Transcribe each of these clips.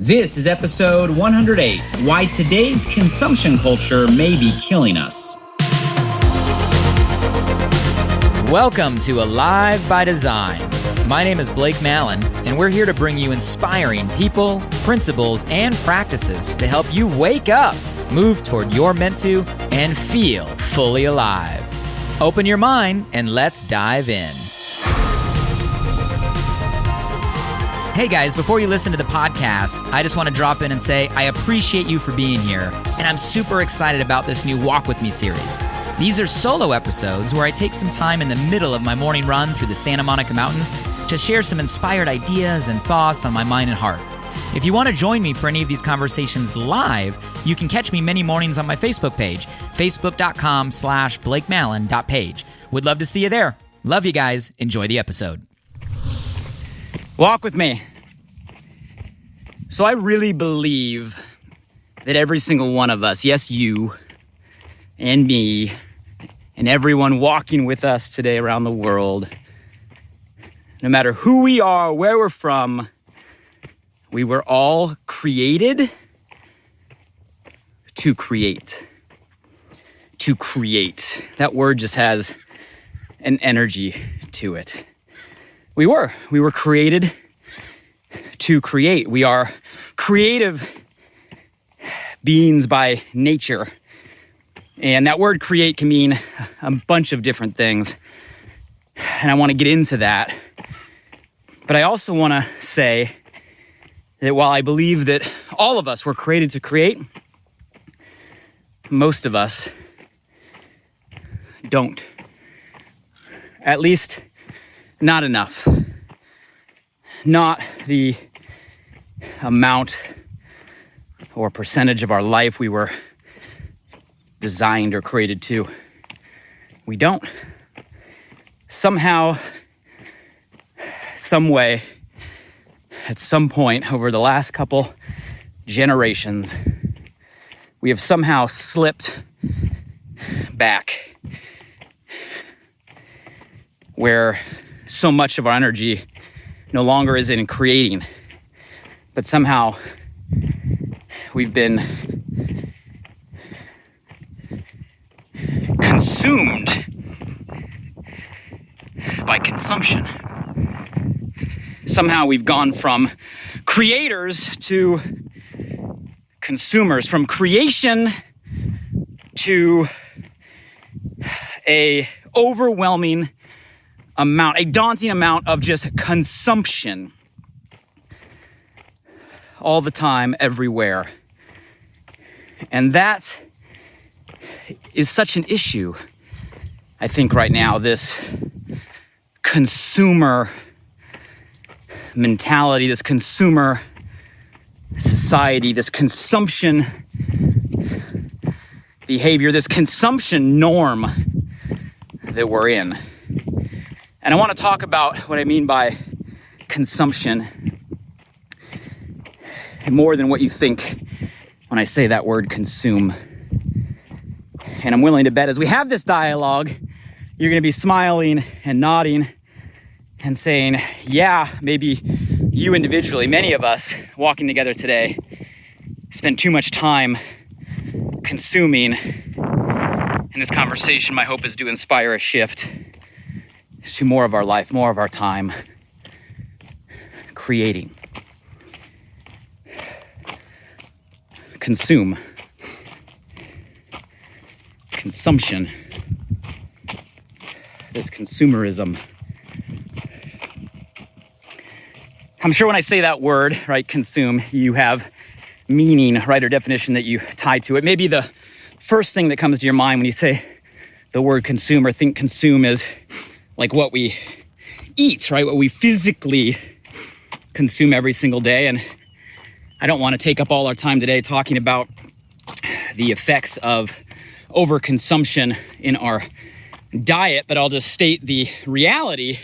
This is episode 108, Why Today's Consumption Culture May Be Killing Us. Welcome to Alive by Design. My name is Blake Mallon, and we're here to bring you inspiring people, principles, and practices to help you wake up, move toward your meant to, and feel fully alive. Open your mind and let's dive in. Hey guys, before you listen to the podcast, I just want to drop in and say I appreciate you for being here, and I'm super excited about this new Walk With Me series. These are solo episodes where I take some time in the middle of my morning run through the Santa Monica Mountains to share some inspired ideas and thoughts on my mind and heart. If you want to join me for any of these conversations live, you can catch me many mornings on my Facebook page, facebook.com/blakemallon.page. Would love to see you there. Love you guys. Enjoy the episode. Walk with me. So I really believe that every single one of us, yes, you and me, and everyone walking with us today around the world, no matter who we are, where we're from, we were all created to create. To create. That word just has an energy to it. We were created to create. We are creative beings by nature. And that word create can mean a bunch of different things. And I want to get into that. But I also want to say that while I believe that all of us were created to create, most of us don't. At least not enough. Not the amount or percentage of our life we were designed or created to. We don't. Somehow, some way, at some point over the last couple generations, we have somehow slipped back where so much of our energy no longer is in creating, but somehow we've been consumed by consumption. Somehow we've gone from creators to consumers, from creation to a overwhelming amount, a daunting amount of just consumption all the time, everywhere. And that is such an issue, I think, right now, this consumer mentality, this consumer society, this consumption behavior, this consumption norm that we're in. And I want to talk about what I mean by consumption more than what you think when I say that word consume. And I'm willing to bet as we have this dialogue, you're going to be smiling and nodding and saying, yeah, maybe you individually, many of us walking together today, spend too much time consuming. And this conversation, my hope is to inspire a shift to more of our life, more of our time creating. Consume. Consumption. This consumerism. I'm sure when I say that word, right, consume, you have meaning, right, or definition that you tie to it. Maybe the first thing that comes to your mind when you say the word consume or think consume is like what we eat, right? What we physically consume every single day. And I don't want to take up all our time today talking about the effects of overconsumption in our diet, but I'll just state the reality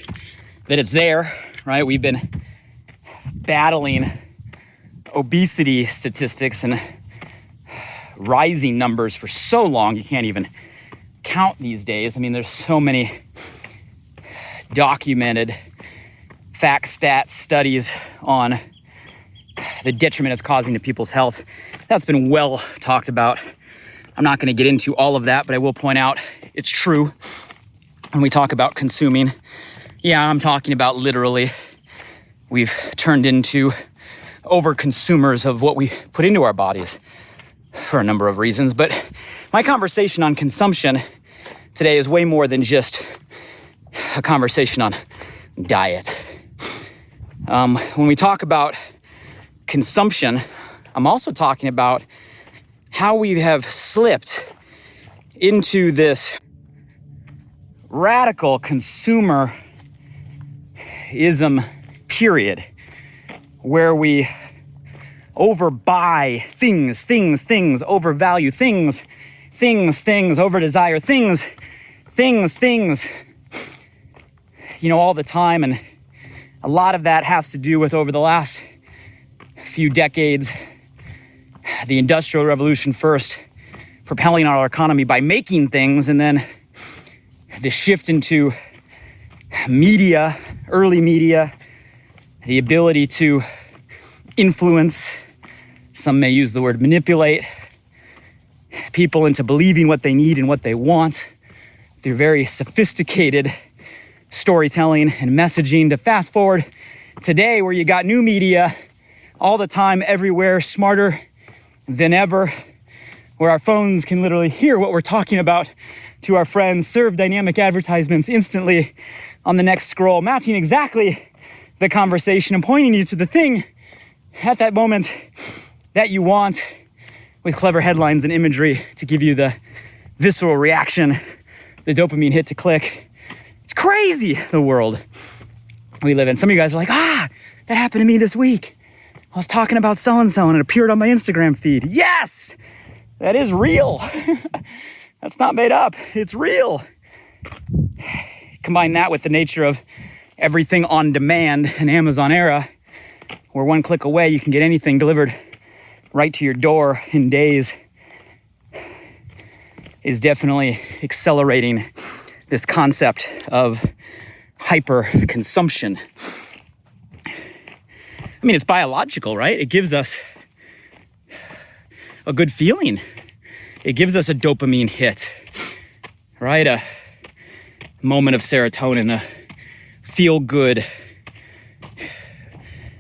that it's there, right? We've been battling obesity statistics and rising numbers for so long, you can't even count these days. I mean, there's so many documented fact stats studies on the detriment it's causing to people's health. That's been well talked about. I'm not going to get into all of that, but I will point out it's true when we talk about consuming. Yeah, I'm talking about literally. We've turned into over-consumers of what we put into our bodies for a number of reasons. But my conversation on consumption today is way more than just a conversation on diet. When we talk about consumption, I'm also talking about how we have slipped into this radical consumerism period where we overbuy things, overvalue things, overdesire things, all the time. And a lot of that has to do with, over the last few decades, the Industrial Revolution first propelling our economy by making things, and then the shift into media, early media, the ability to influence, some may use the word manipulate, people into believing what they need and what they want through very sophisticated storytelling and messaging, to fast forward today where you got new media all the time, everywhere, smarter than ever, where our phones can literally hear what we're talking about to our friends, serve dynamic advertisements instantly on the next scroll, matching exactly the conversation and pointing you to the thing at that moment that you want, with clever headlines and imagery to give you the visceral reaction, the dopamine hit to click. It's crazy, the world we live in. Some of you guys are like, that happened to me this week. I was talking about so-and-so and it appeared on my Instagram feed. Yes, that is real. That's not made up. It's real. Combine that with the nature of everything on demand, an Amazon era, where one click away you can get anything delivered right to your door in days, is definitely accelerating this concept of hyper consumption. I mean, it's biological, right? It gives us a good feeling. It gives us a dopamine hit, right? A moment of serotonin, a feel good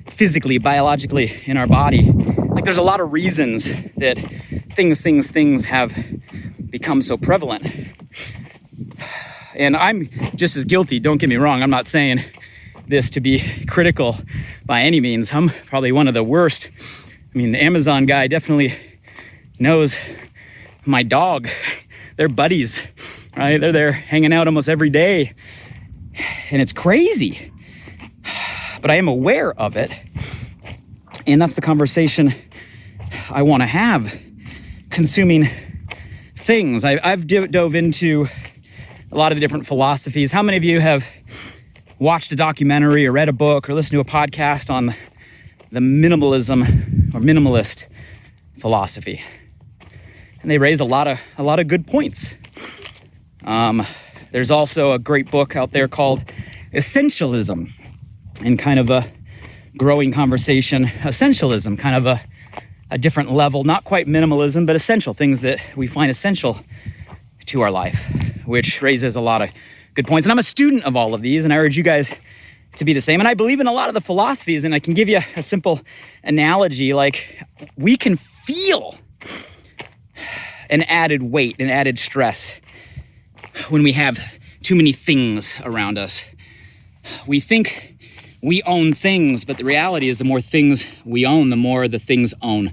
physically, biologically in our body. Like, there's a lot of reasons that things have become so prevalent. And I'm just as guilty, don't get me wrong. I'm not saying this to be critical by any means. I'm probably one of the worst. I mean, the Amazon guy definitely knows my dog. They're buddies, right? They're there hanging out almost every day. And it's crazy. But I am aware of it. And that's the conversation I want to have. Consuming things. I've dove into a lot of the different philosophies. How many of you have watched a documentary or read a book or listened to a podcast on the minimalism or minimalist philosophy? And they raise a lot of good points. There's also a great book out there called Essentialism, and kind of a growing conversation. Essentialism, kind of a different level, not quite minimalism, but essential things that we find essential to our life, which raises a lot of good points. And I'm a student of all of these, and I urge you guys to be the same. And I believe in a lot of the philosophies, and I can give you a simple analogy. Like, we can feel an added weight, an added stress when we have too many things around us. We think we own things, but the reality is the more things we own, the more the things own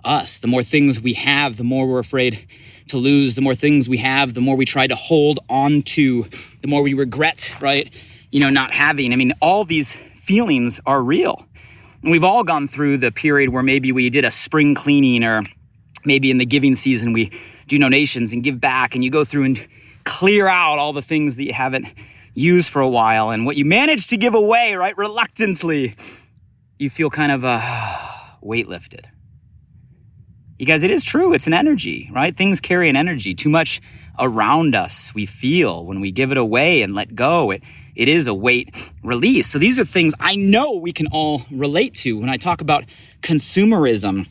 us. The more things we have, the more we're afraid to lose. The more things we have, the more we try to hold on to, the more we regret, right? Not having. I mean, all these feelings are real. And we've all gone through the period where maybe we did a spring cleaning, or maybe in the giving season, we do donations and give back, and you go through and clear out all the things that you haven't used for a while. And what you managed to give away, right, reluctantly, you feel kind of weight lifted. You guys, it is true. It's an energy, right? Things carry an energy. Too much around us we feel when we give it away and let go. It is a weight release. So these are things I know we can all relate to when I talk about consumerism,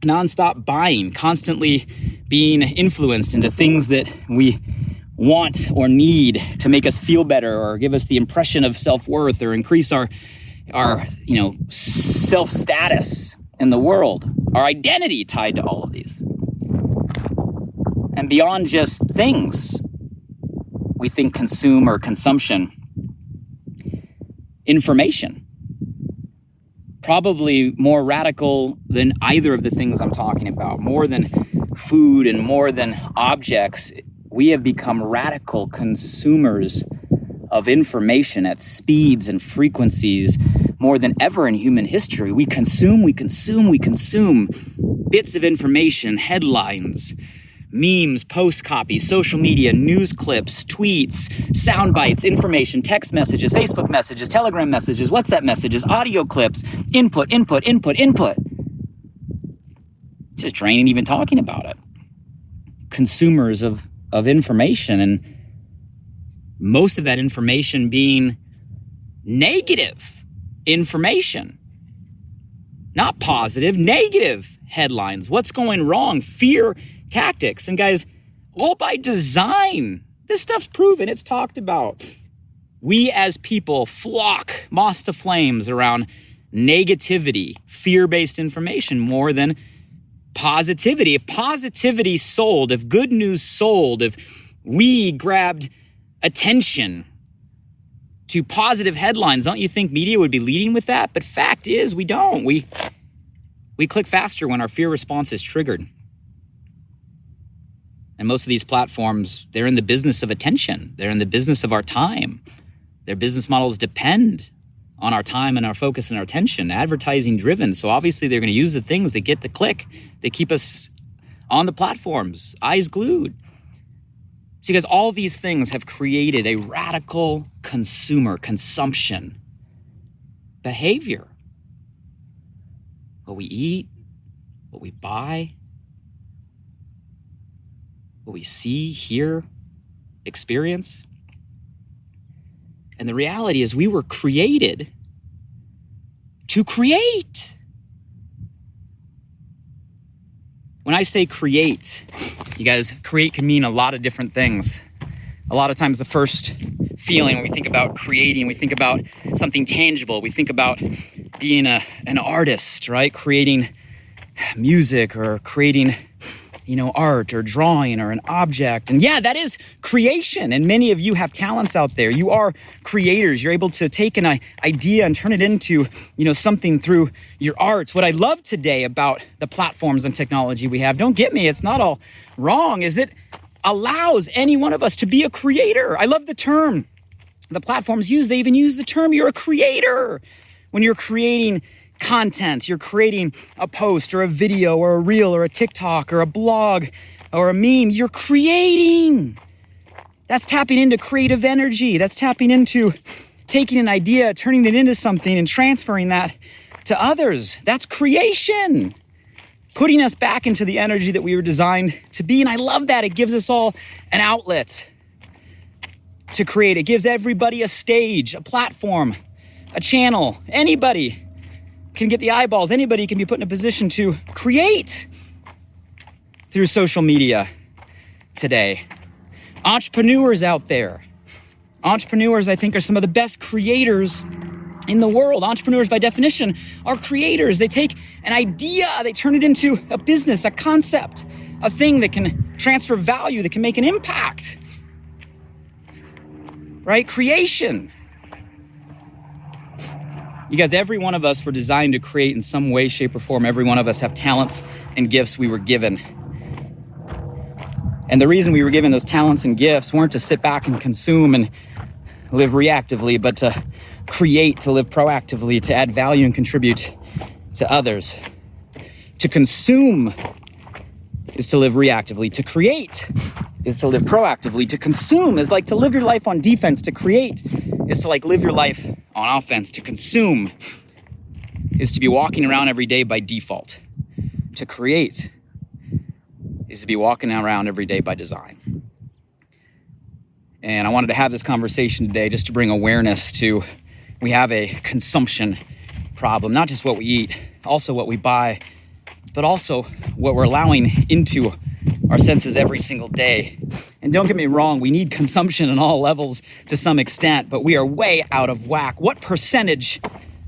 nonstop buying, constantly being influenced into things that we want or need to make us feel better or give us the impression of self-worth or increase our self-status in the world, our identity tied to all of these. And beyond just things, we think consume or consumption. Information. Probably more radical than either of the things I'm talking about. More than food and more than objects, we have become radical consumers of information at speeds and frequencies more than ever in human history. We consume bits of information, headlines, memes, post copies, social media, news clips, tweets, sound bites, information, text messages, Facebook messages, Telegram messages, WhatsApp messages, audio clips, input. Just draining even talking about it. Consumers of information, and most of that information being negative information. Not positive, negative headlines. What's going wrong? Fear tactics. And guys, all by design. This stuff's proven. It's talked about. We as people flock moths to flames around negativity, fear-based information more than positivity. If positivity sold, if good news sold, if we grabbed attention to positive headlines, don't you think media would be leading with that? But fact is, we don't. We click faster when our fear response is triggered. And most of these platforms, they're in the business of attention. They're in the business of our time. Their business models depend on our time and our focus and our attention, advertising driven. So obviously they're going to use the things that get the click, that keep us on the platforms, eyes glued. So you guys, all these things have created a radical consumption behavior. What we eat, what we buy, what we see, hear, experience. And the reality is we were created to create. When I say create, you guys, create can mean a lot of different things. A lot of times the first feeling when we think about creating, we think about something tangible. We think about being an artist, right? Creating music or creating art or drawing or an object. And yeah, that is creation. And many of you have talents out there. You are creators. You're able to take an idea and turn it into, something through your arts. What I love today about the platforms and technology we have, don't get me, it's not all wrong, is it allows any one of us to be a creator. I love the term the platforms use. They even use the term, you're a creator. When you're creating content, you're creating a post or a video or a reel or a TikTok or a blog or a meme, you're creating. That's tapping into creative energy. That's tapping into taking an idea, turning it into something and transferring that to others. That's creation. Putting us back into the energy that we were designed to be. And I love that. It gives us all an outlet to create. It gives everybody a stage, a platform, a channel. Anybody can get the eyeballs. Anybody can be put in a position to create through social media today. Entrepreneurs out there. Entrepreneurs, I think, are some of the best creators in the world. Entrepreneurs, by definition, are creators. They take an idea, they turn it into a business, a concept, a thing that can transfer value, that can make an impact. Right? Creation. You guys, every one of us were designed to create in some way, shape, or form. Every one of us have talents and gifts we were given. And the reason we were given those talents and gifts weren't to sit back and consume and live reactively, but to create, to live proactively, to add value and contribute to others. To consume is to live reactively. To create is to live proactively. To consume is like to live your life on defense. To create is to live your life on offense. To consume is to be walking around every day by default. To create is to be walking around every day by design. And I wanted to have this conversation today just to bring awareness to, we have a consumption problem, not just what we eat, also what we buy, but also what we're allowing into our senses every single day. And don't get me wrong, we need consumption on all levels to some extent, but we are way out of whack. What percentage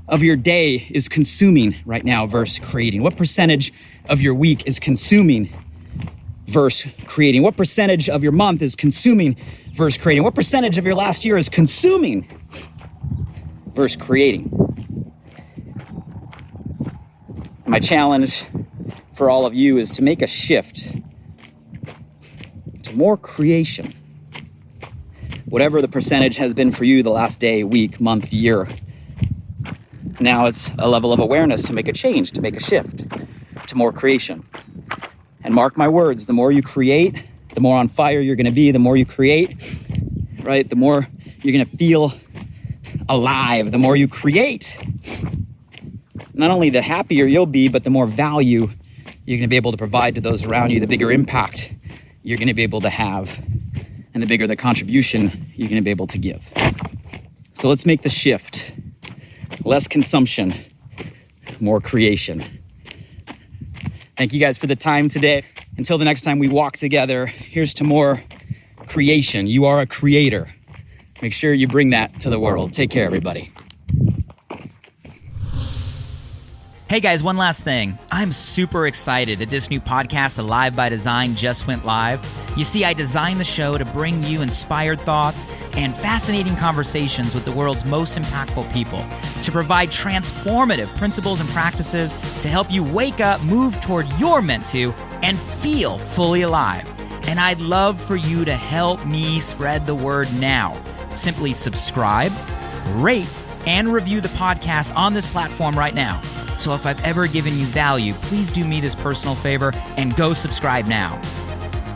of your day is consuming right now versus creating? What percentage of your week is consuming versus creating? What percentage of your month is consuming versus creating? What percentage of your last year is consuming versus creating? My challenge for all of you is to make a shift to more creation. Whatever the percentage has been for you the last day, week, month, year, now it's a level of awareness to make a change, to make a shift to more creation. And mark my words, the more you create, the more on fire you're gonna be. The more you create, right, the more you're gonna feel alive. The more you create, not only the happier you'll be, but the more value you're gonna be able to provide to those around you, the bigger impact you're gonna be able to have, and the bigger the contribution you're gonna be able to give. So let's make the shift. Less consumption, more creation. Thank you guys for the time today. Until the next time we walk together, here's to more creation. You are a creator. Make sure you bring that to the world. Take care, everybody. Hey guys, one last thing. I'm super excited that this new podcast, Alive by Design, just went live. You see, I designed the show to bring you inspired thoughts and fascinating conversations with the world's most impactful people, to provide transformative principles and practices to help you wake up, move toward your meant to, and feel fully alive. And I'd love for you to help me spread the word now. Simply subscribe, rate, and review the podcast on this platform right now. So if I've ever given you value, please do me this personal favor and go subscribe now.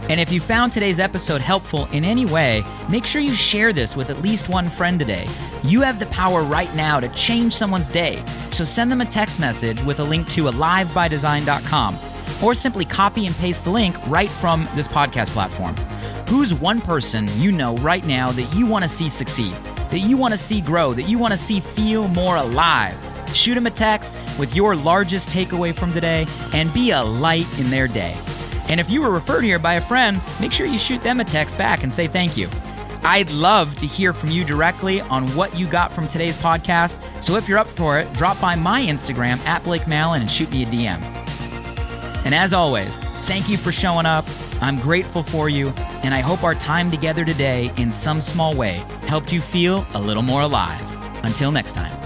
And if you found today's episode helpful in any way, make sure you share this with at least one friend today. You have the power right now to change someone's day. So send them a text message with a link to alivebydesign.com, or simply copy and paste the link right from this podcast platform. Who's one person you know right now that you want to see succeed, that you want to see grow, that you want to see feel more alive? Shoot them a text with your largest takeaway from today and be a light in their day. And if you were referred here by a friend, make sure you shoot them a text back and say thank you. I'd love to hear from you directly on what you got from today's podcast. So if you're up for it, drop by my Instagram @BlakeMallon and shoot me a DM. And as always, thank you for showing up. I'm grateful for you, and I hope our time together today in some small way helped you feel a little more alive. Until next time.